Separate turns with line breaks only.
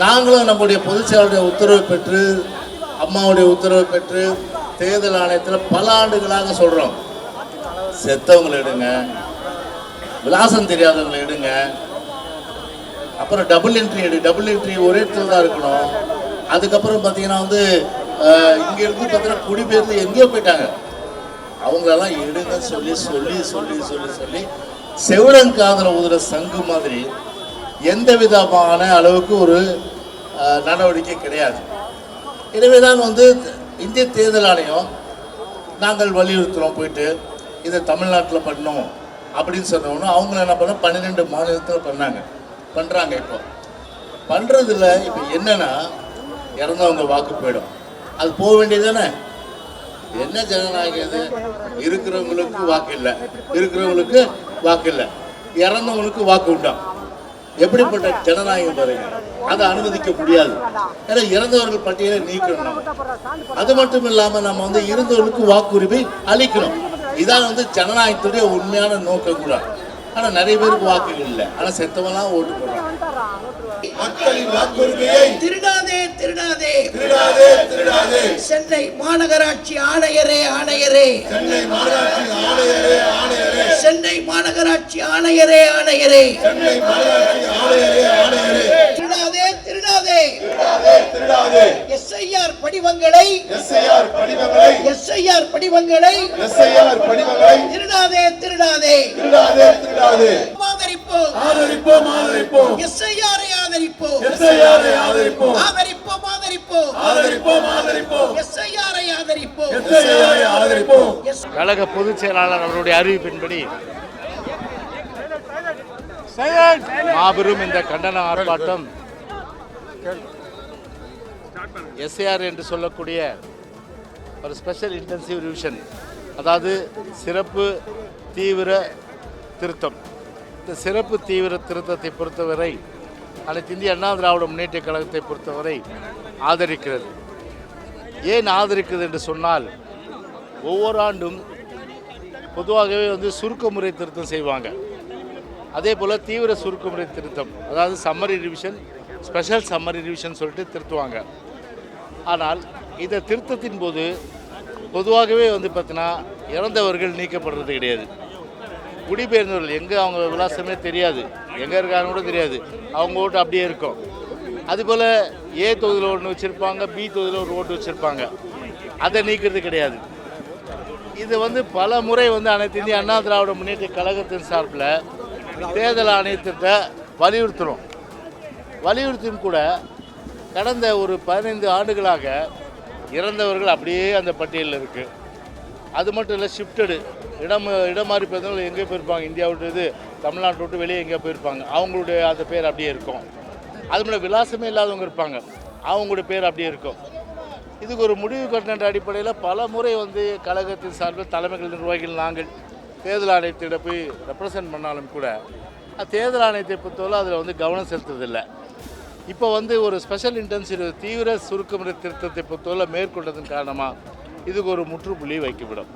நாங்களும் நம்முடைய பொதுச்செயலாளருடைய உத்தரவு பெற்று அம்மாவுடைய உத்தரவு பெற்று தேர்தல் ஆணையத்தில் பல ஆண்டுகளாக சொல்கிறோம், செத்தவங்களை எடுங்க, விலாசம் தெரியாதவங்களை எடுங்க, அப்புறம் டபுள் என்ட்ரி ஒரே இடத்துல தான் இருக்கணும். அதுக்கப்புறம் பார்த்தீங்கன்னா வந்து இங்கேருந்து பார்த்தீங்கன்னா குடிபெயர்ந்து எங்கேயோ போயிட்டாங்க, அவங்களெல்லாம் எடுங்க சொல்லி சொல்லி சொல்லி சொல்லி சொல்லி செவிடங்காதல ஊதுற சங்கு மாதிரி எந்த விதமான அளவுக்கு ஒரு நடவடிக்கை கிடையாது. எனவே தான் வந்து இந்திய தேர்தல் ஆணையம் நாங்கள் வலியுறுத்துகிறோம், போயிட்டு இதை தமிழ்நாட்டில் பண்ணோம் அப்படின்னு சொன்னோன்னா அவங்கள என்ன பண்ண 12 மாநிலத்தில் பண்ணுறாங்க. இப்போ பண்ணுறதில்ல. இப்போ என்னன்னா இறந்தவங்க வாக்கு போயிடும், அது போக வேண்டியது தானே. என்ன ஜனநாயகம் இது? இருக்கிறவங்களுக்கு வாக்கு இல்லை, இறந்தவங்களுக்கு வாக்கு உண்டாம். எப்படிப்பட்ட ஜனநாயகம் பாருங்க. அதை அனுமதிக்க முடியாது. ஏன்னா இறந்தவர்கள் பட்டியலை நீக்கணும். அது மட்டும் இல்லாமல் நம்ம வந்து இருந்தவர்களுக்கு வாக்குரிமை அளிக்கணும். இதான் வந்து ஜனநாயகத்துடைய உண்மையான நோக்கம் கூட. ஆனால் நிறைய பேருக்கு வாக்குகள் இல்லை, ஆனால் செத்தவெல்லாம் ஓட்டு போடுறாங்க.
மக்களின் வாக்குரிமையை திருடாதே திருடாதே திருடாதே திருடாதே. சென்னை மாநகராட்சி ஆணையரே ஆணையரே, சென்னை மாநகராட்சி ஆணையரே ஆணையரே, சென்னை மாநகராட்சி ஆணையரே ஆணையரே, சென்னை மாநகராட்சி ஆணையரே ஆணையரே. திருடாதே திருடாதே திருடாதே திருடாதே. எஸ்ஐஆர் படிவங்களை திருடாதே திருடாதே திருடாதே திருடாதே. ஆதரிப்போம் ஆதரிப்போம் ஆதரிப்போம். எஸ்ஐஆரை ஆதரிப்போம் எஸ்ஐஆரை ஆதரிப்போம் ஆதரிப்போம் ஆதரிப்போம் ஆதரிப்போம் ஆதரிப்போம். எஸ்ஐஆரை ஆதரிப்போம் எஸ்ஐஆரை ஆதரிப்போம்.
கழக பொதுச் செயலாளர் அவருடைய அறிவிப்பின்படி மாபெரும் இந்த கண்டன ஆர்ப்பாட்டம் எஸ்ஐஆர் என்று சொல்லக்கூடிய ஒரு ஸ்பெஷல் இன்டென்சிவ் ரிவிஷன், அதாவது சிறப்பு தீவிர திருத்தம். இந்த சிறப்பு தீவிர திருத்தத்தை பொறுத்தவரை அனைத்து இந்திய அண்ணா திராவிட முன்னேற்ற கழகத்தை பொறுத்தவரை ஆதரிக்கிறது. ஏன் ஆதரிக்கிறது என்று சொன்னால், ஒவ்வொரு ஆண்டும் பொதுவாகவே வந்து சுருக்கமுறை திருத்தம் செய்வாங்க. அதே போல் தீவிர சுருக்கமுறை திருத்தம், அதாவது summary revision, special summary revision சொல்லிட்டு திருத்துவாங்க. ஆனால் இந்த திருத்தத்தின் போது பொதுவாகவே வந்து பார்த்தீங்கன்னா இறந்தவர்கள் நீக்கப்படுறது கிடையாது. குடிபெயர்ந்தவர்கள் எங்கே அவங்க விலாசமே தெரியாது, எங்கே இருக்காங்க கூட தெரியாது, அவங்க ஓட்டு அப்படியே இருக்கும். அதுபோல் ஏ தொகுதியில் ஒன்று வச்சுருப்பாங்க, பி தொகுதியில் ஒரு ஓட்டு வச்சுருப்பாங்க, அதை நீக்கிறது கிடையாது. இது வந்து பல முறை வந்து அனைத்து இந்திய அண்ணா திராவிட முன்னேற்ற கழகத்தின் சார்பில் தேர்தல் ஆணையத்திட்ட வலியுறுத்தியும் கூட கடந்த ஒரு 15 ஆண்டுகளாக இறந்தவர்கள் அப்படியே அந்த பட்டியலில் இருக்குது. அது மட்டும் இல்லை, ஷிஃப்டடு இடம் மாறி போயிருந்தவங்க எங்கே போயிருப்பாங்க, இந்தியா விட்டு இது தமிழ்நாட்டை விட்டு வெளியே எங்கேயோ போயிருப்பாங்க, அவங்களுடைய அந்த பேர் அப்படியே இருக்கும். அது மட்டும் விலாசமே இல்லாதவங்க இருப்பாங்க, அவங்களுடைய பேர் அப்படியே இருக்கும். இதுக்கு ஒரு முடிவு கட்டின அடிப்படையில் பல முறை வந்து கழகத்தின் சார்பில் தலைமைகள் நிர்வாகிகள் நாங்கள் தேர்தல் ஆணையத்திட போய் ரெப்ரசன்ட் பண்ணாலும் கூட தேர்தல் ஆணையத்தை பொறுத்தவரை அதில் வந்து கவனம் செலுத்துறதில்லை. இப்போ வந்து ஒரு ஸ்பெஷல் இன்டென்சிவ் தீவிர சுருக்கமுறை திருத்தத்தை பொறுத்தவரை மேற்கொண்டதன் காரணமாக இதுக்கு ஒரு முற்றுப்புள்ளி வைக்கப்படும்.